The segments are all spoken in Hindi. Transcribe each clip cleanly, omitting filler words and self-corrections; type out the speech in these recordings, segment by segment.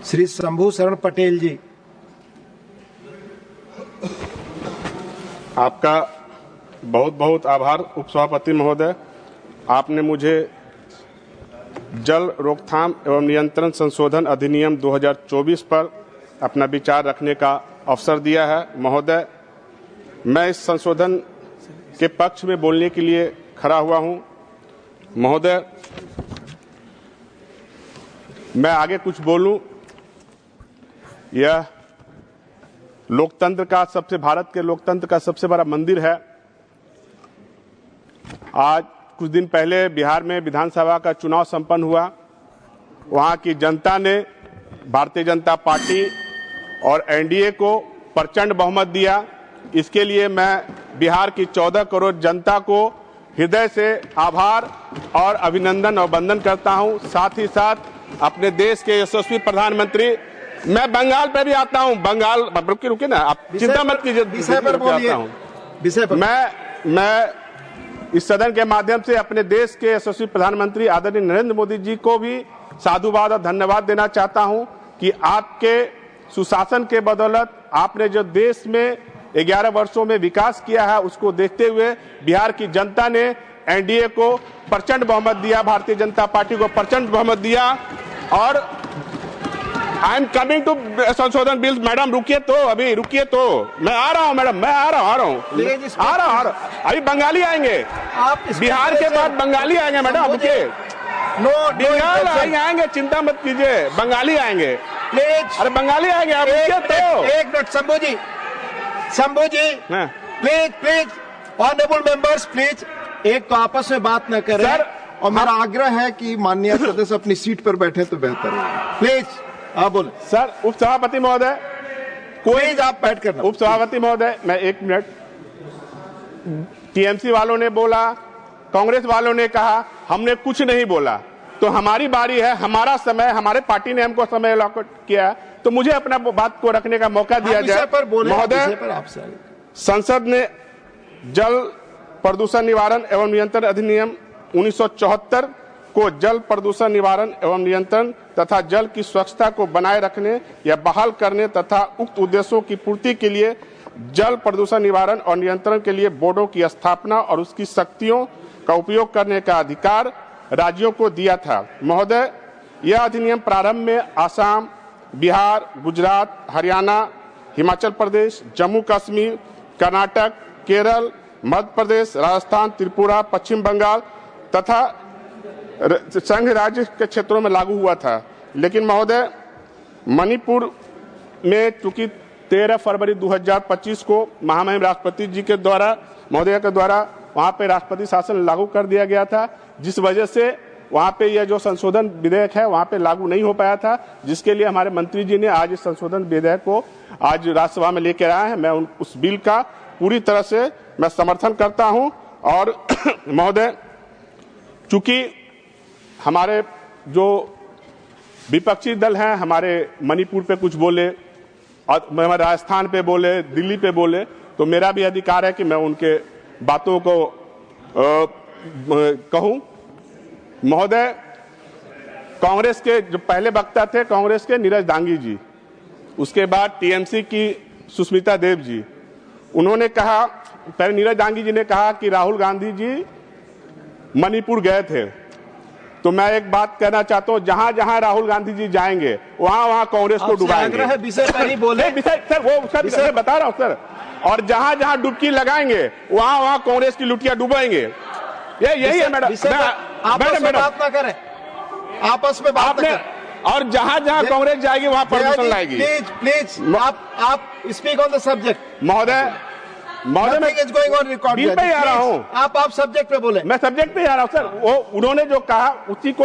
श्री शंभू शरण पटेल जी। आपका बहुत बहुत आभार उपसभापति महोदय। आपने मुझे जल रोकथाम एवं नियंत्रण संशोधन अधिनियम 2024 पर अपना विचार रखने का अवसर दिया है। महोदय, मैं इस संशोधन के पक्ष में बोलने के लिए खड़ा हुआ हूं। महोदय, मैं आगे कुछ बोलूं, यह भारत के लोकतंत्र का सबसे बड़ा मंदिर है। आज कुछ दिन पहले बिहार में विधानसभा का चुनाव संपन्न हुआ। वहां की जनता ने भारतीय जनता पार्टी और एनडीए को प्रचंड बहुमत दिया। इसके लिए मैं बिहार की 14 करोड़ जनता को हृदय से आभार और अभिनंदन और वंदन करता हूं। साथ ही साथ अपने देश के यशस्वी प्रधानमंत्री, मैं बंगाल पे भी आता हूं। बंगाल रुके ना, आप चिंता मत कीजिए, विषय पर बोलिए। मैं इस सदन के माध्यम से अपने देश के यशस्वी प्रधानमंत्री आदरणीय नरेंद्र मोदी जी को भी साधुवाद और धन्यवाद देना चाहता हूं कि आपके सुशासन के बदौलत आपने जो देश में 11 वर्षों में विकास किया है, उसको देखते हुए बिहार की जनता ने एनडीए को प्रचंड बहुमत दिया, भारतीय जनता पार्टी को प्रचंड बहुमत दिया। और आई एम कमिंग टू संशोधन बिल। मैडम रुकिए तो, अभी रुकिए तो, मैं आ रहा हूँ मैडम, मैं आ रहा हूँ। अभी बंगाली आएंगे, बिहार के बाद बंगाली आएंगे मैडम, रुकिए। बंगाल आएंगे, चिंता मत कीजिए, बंगाली आएंगे प्लीज। अरे बंगाली आएंगे, आप रुकिए तो। एक minute Shambhu ji please honourable members please, एक तो आपस में बात न करें सर। और मेरा आग्रह है कि माननीय सदस्य अपनी सीट पर बैठे तो बेहतर है। प्लीज आप बोले सर। उपसभापति महोदय, कोई आप बैठ करना। उपसभापति महोदय, मैं एक मिनट। टीएमसी वालों ने बोला, कांग्रेस वालों ने कहा, हमने कुछ नहीं बोला। तो हमारी बारी है, हमारा समय, हमारे पार्टी ने हमको समय अलॉट किया, तो मुझे अपना बात को रखने का मौका दिया जाए। महोदय, संसद ने जल प्रदूषण निवारण एवं नियंत्रण अधिनियम 1974 को जल प्रदूषण निवारण एवं नियंत्रण तथा जल की स्वच्छता को बनाए रखने या बहाल करने तथा उक्त उद्देश्यों की पूर्ति के लिए जल प्रदूषण निवारण और नियंत्रण के लिए बोर्डों की स्थापना और उसकी शक्तियों का उपयोग करने का अधिकार राज्यों को दिया था। महोदय, यह अधिनियम प्रारंभ में आसाम, बिहार, गुजरात, हरियाणा, हिमाचल प्रदेश, जम्मू कश्मीर, कर्नाटक, केरल, मध्य प्रदेश, राजस्थान, त्रिपुरा, पश्चिम बंगाल तथा संघ राज्य के क्षेत्रों में लागू हुआ था। लेकिन महोदय, मणिपुर में चूंकि 13 फरवरी 2025 को महामहिम राष्ट्रपति जी के द्वारा, महोदय के द्वारा वहां पे राष्ट्रपति शासन लागू कर दिया गया था, जिस वजह से वहां पे यह जो संशोधन विधेयक है वहां पे लागू नहीं हो पाया था, जिसके लिए हमारे मंत्री जी ने आज इस संशोधन विधेयक को आज राज्यसभा में लेकर आए हैं। मैं उस बिल का पूरी तरह से मैं समर्थन करता हूं। और महोदय, चूंकि हमारे जो विपक्षी दल हैं, हमारे मणिपुर पे कुछ बोले और हमारे राजस्थान पे बोले, दिल्ली पे बोले, तो मेरा भी अधिकार है कि मैं उनके बातों को कहूं। महोदय, कांग्रेस के जो पहले वक्ता थे, कांग्रेस के नीरज दांगी जी, उसके बाद टीएमसी की सुष्मिता देव जी, उन्होंने कहा, पहले नीरज दांगी जी ने कहा कि राहुल गांधी जी मणिपुर गए थे। तो मैं एक बात कहना चाहता हूं, जहां जहां राहुल गांधी जी जाएंगे वहां वहां कांग्रेस को डुबाएंगे। विषय पर ही बोले सर, वो सर बता रहा हूं सर। और जहां जहां डुबकी लगाएंगे वहां वहां कांग्रेस की लुटिया डुबाएंगे। यही है मैडम। आपस में बात ना करें, आपस में बात ना करें। और जहां जहां कांग्रेस जाएगी वहां प्रदूषण लाएगी। प्लीज आप स्पीक ऑन द सब्जेक्ट। महोदय, मैं बिल पे ही आ रहा हूँ। आप सब्जेक्ट पे बोले। मैं सब्जेक्ट पे ही आ रहा हूँ सर। वो उन्होंने जो कहा उसी को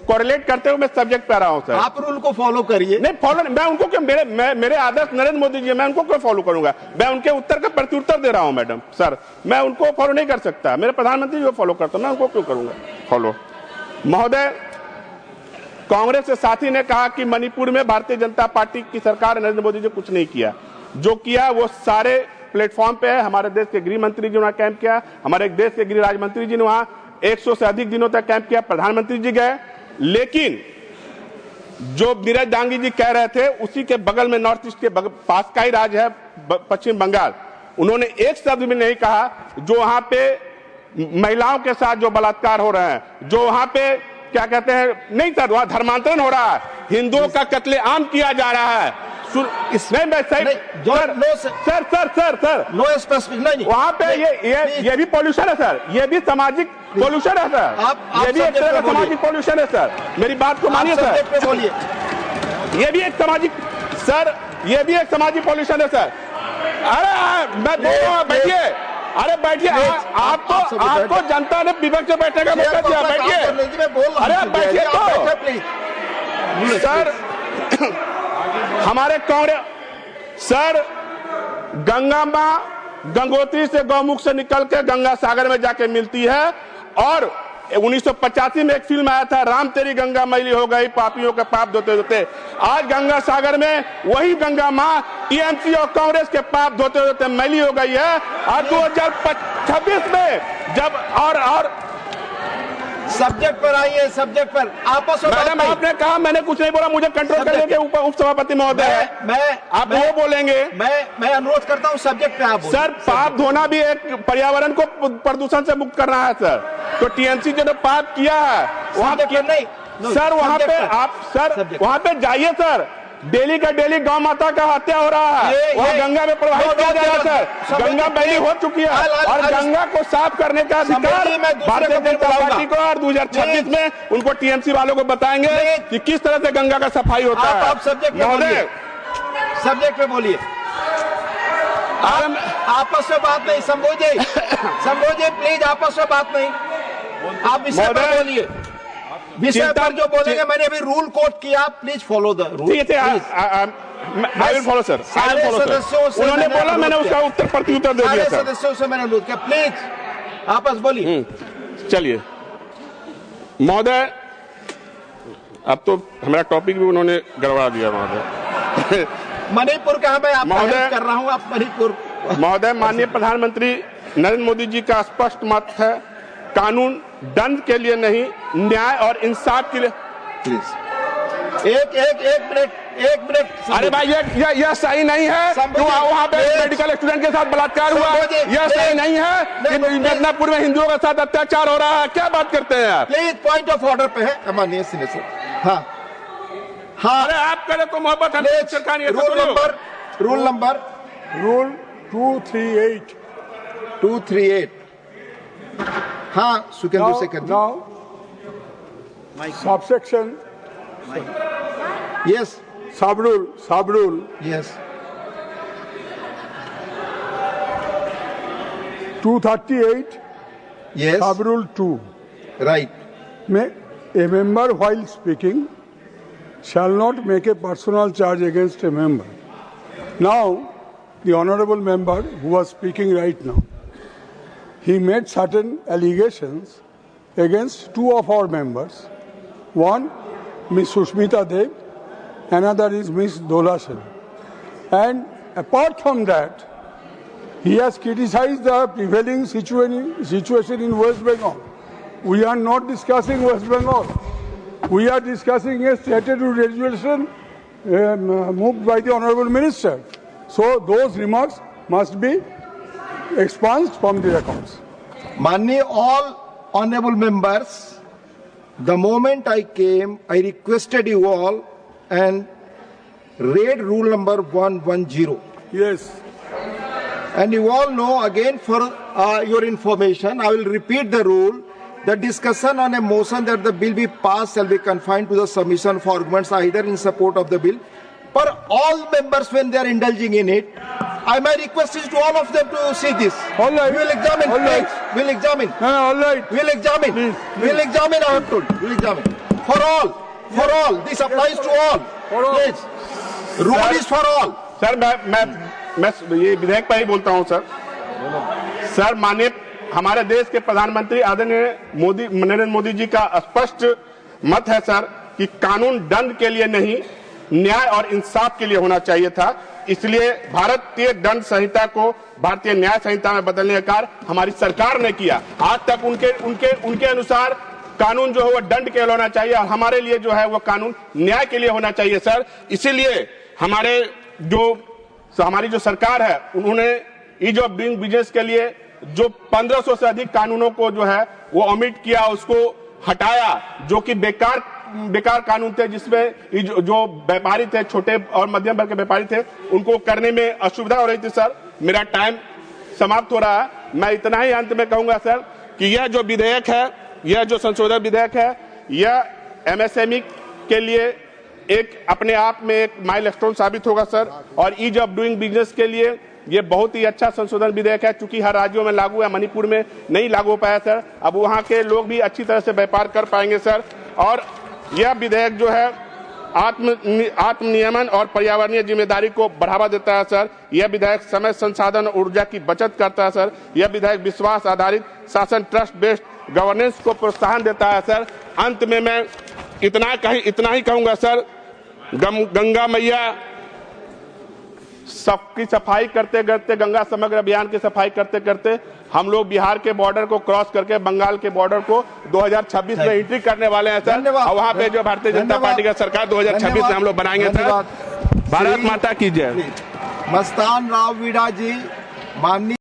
कोरिलेट करते हुए मैं सब्जेक्ट पे आ रहा हूँ सर। आप रूल को फॉलो करिए। नहीं फॉलो, मैं उनको क्यों, मेरे आदर्श नरेंद्र मोदी जी, मैं उनको क्यों फॉलो करूंगा? मैं उनके उत्तर का प्रत्युत्तर दे रहा हूँ मैडम सर। मैं उनको फॉलो नहीं कर सकता, मेरे प्रधानमंत्री जो फॉलो करता, मैं उनको क्यों करूंगा फॉलो? महोदय, कांग्रेस के साथी ने कहा कि मणिपुर में भारतीय जनता पार्टी की सरकार, नरेंद्र मोदी जी कुछ नहीं किया। जो किया वो सारे प्लेटफॉर्म पे है। हमारे देश के गृह मंत्री जी वहां कैंप किया, हमारे देश के गृह राज्य मंत्री जी ने वहां 100 से अधिक दिनों तक कैंप किया, प्रधानमंत्री जी गए। लेकिन जो नीरज डांगी जी कह रहे थे, उसी के बगल में नॉर्थ ईस्ट के पास का ही राज्य है पश्चिम बंगाल। उन्होंने एक शब्द भी नहीं कहा जो वहां पे महिलाओं के साथ जो बलात्कार हो रहे हैं, जो वहां पे क्या कहते हैं, नहीं सर, वहां धर्मांतरण हो रहा है, हिंदुओं का कत्लेआम किया जा रहा है। नहीं मैं सही सर नो स्पेसिफिक नहीं, वहां पे ये भी पॉल्यूशन है सर, ये भी सामाजिक पॉल्यूशन है सर, ये भी एक तरह का सामाजिक पॉल्यूशन है सर। मेरी बात को मानिए सर, बोलिए। ये भी एक सामाजिक सर, ये भी एक सामाजिक पॉल्यूशन है सर। अरे मैं बोल रहा हूँ, बैठिए, अरे बैठिए, आपको जनता ने विपक्ष से बैठने का मौका दिया, बैठिए, अरे बैठिए तो सर। हमारे कांग्रेस सर, गंगा मां गंगोत्री से गौमुख से निकल के गंगा सागर में जाके मिलती है, और 1985 में एक फिल्म आया था, राम तेरी गंगा मैली हो गई पापियों के पाप धोते धोते। आज गंगा सागर में वही गंगा मां टीएमसी और कांग्रेस के पाप धोते धोते मैली हो गई है। और 2026 में जब और सब्जेक्ट पर आइए, सब्जेक्ट पर आपस में। मैडम आपने कहा, मैंने कुछ नहीं बोला, मुझे कंट्रोल करने के उप सभापति महोदय आप वो बोलेंगे। मैं अनुरोध करता हूँ सब्जेक्ट पे आप सर। पाप धोना भी एक पर्यावरण को प्रदूषण से मुक्त करना है सर। तो टीएमसी जो पाप किया है वहाँ नहीं सर, वहाँ पे आप सर वहाँ पे जाइए सर। डेली का डेली गौ माता का हत्या हो रहा है, वहाँ गंगा में प्रवाहित किया जा रहा है सर। गंगा मैली हो चुकी है, और गंगा को साफ करने का अधिकार भारतीय जनता पार्टी को, और 2026 में उनको टीएमसी वालों को बताएंगे कि किस तरह से गंगा का सफाई होता है। आप सब्जेक्ट पे बोलिए, आपस में बात नहीं। संबोधिए प्लीज, आपस में बात नहीं, आप विषय पर बोलिए। विषय पर जो बोलेंगे, मैंने अभी रूल कोट किया, please follow the rule. I will follow sir. सारे सदस्यों से उन्होंने बोला, मैंने उसका उत्तर प्रत्युत्तर दे दिया सर। सदस्यों से मैंने अनुरोध किया, प्लीज आपस बोलिए। चलिए महोदय, अब तो हमारा टॉपिक भी उन्होंने गड़बड़ा दिया महोदय। मणिपुर का मैं आपको हेल्प कर रहा हूँ, आप मणिपुर। महोदय, माननीय प्रधानमंत्री नरेंद्र मोदी जी का स्पष्ट मत है, कानून दंड के लिए नहीं, न्याय और इंसाफ के लिए। प्लीज एक मिनट। अरे भाई, यह सही नहीं है। वहाँ पे मेडिकल स्टूडेंट के साथ बलात्कार हुआ, यह सही नहीं है। मिदनापुर में हिंदुओं के साथ अत्याचार हो रहा है, क्या बात करते हैं आप? प्लीज पॉइंट ऑफ ऑर्डर पे है माननीय सीनेटर। हाँ, अरे आप करें तो मोहब्बत है, रूल नंबर 238। हाँ, सुकेंदु से कर now subsection yes sub-rule yes 238 yes sub-rule 2 right. May a member while speaking shall not make a personal charge against a member. Now the honorable member who was speaking right now, he made certain allegations against two of our members. One, Ms. Sushmita Dev, another is Ms. Dola Sen. And apart from that, he has criticized the prevailing situation in West Bengal. We are not discussing West Bengal. We are discussing a statutory resolution moved by the Honorable Minister. So those remarks must be expunged from the records. Many all honorable members, the moment I came, I requested you all and read rule number 110. Yes. And you all know, again for your information, I will repeat the rule. The discussion on a motion that the bill be passed shall be confined to the submission of arguments either in support of the bill. For all members, when they are indulging in it, my request is to all of them to see this. All right. We will examine. All right. We'll examine. All right. We'll examine. Please. We'll examine. I have told. We'll examine. For all. This applies to all. Please. Rule is for all. Sir मैं ये विधेयक पर ही बोलता हूँ सर। सर माननीय हमारे देश के प्रधानमंत्री आदरणीय नरेंद्र मोदी जी का स्पष्ट मत है सर कि कानून दंड के लिए नहीं, न्याय और इंसाफ के लिए होना चाहिए था। इसलिए भारतीय दंड संहिता को भारतीय न्याय संहिता में बदलने का कार्य हमारी सरकार ने किया। आज तक उनके अनुसार कानून जो है वो दंड के लिए होना चाहिए और हमारे लिए जो है वो कानून न्याय के लिए होना चाहिए सर। इसीलिए हमारी जो सरकार है उन्होंने ईज ऑफ डूइंग बिजनेस के लिए जो 1500 से अधिक कानूनों को जो है वो ओमिट किया, उसको हटाया, जो कि बेकार कानून थे, जिसमें जो व्यापारी थे, छोटे और मध्यम वर्ग के व्यापारी थे, उनको करने में असुविधा हो रही थी। सर मेरा टाइम समाप्त हो रहा है, मैं इतना ही अंत में कहूंगा सर कि यह जो विधेयक है, यह जो संशोधन विधेयक है, यह एमएसएमई के लिए एक अपने आप में एक माइलस्टोन साबित होगा सर। और ईज ऑफ डूइंग बिजनेस के लिए ये बहुत ही अच्छा संशोधन विधेयक है, क्योंकि हर राज्यों में लागू है, मणिपुर में नहीं लागू हो पाया सर। अब वहां के लोग भी अच्छी तरह से व्यापार कर पाएंगे सर। और यह विधेयक जो है आत्मनियमन और पर्यावरणीय जिम्मेदारी को बढ़ावा देता है सर। यह विधेयक समय, संसाधन और ऊर्जा की बचत करता है सर। यह विधेयक विश्वास आधारित शासन, ट्रस्ट बेस्ड गवर्नेंस को प्रोत्साहन देता है सर। अंत में मैं इतना ही कहूंगा सर, गंगा मैया सबकी सफाई करते करते, गंगा समग्र अभियान की सफाई करते करते हम लोग बिहार के बॉर्डर को क्रॉस करके बंगाल के बॉर्डर को 2026 में एंट्री करने वाले हैं सर। और वहां पे जो भारतीय जनता पार्टी का सरकार 2026 में हम लोग बनाएंगे सर। भारत माता की जय। मस्तान राव वीणा जी, माननीय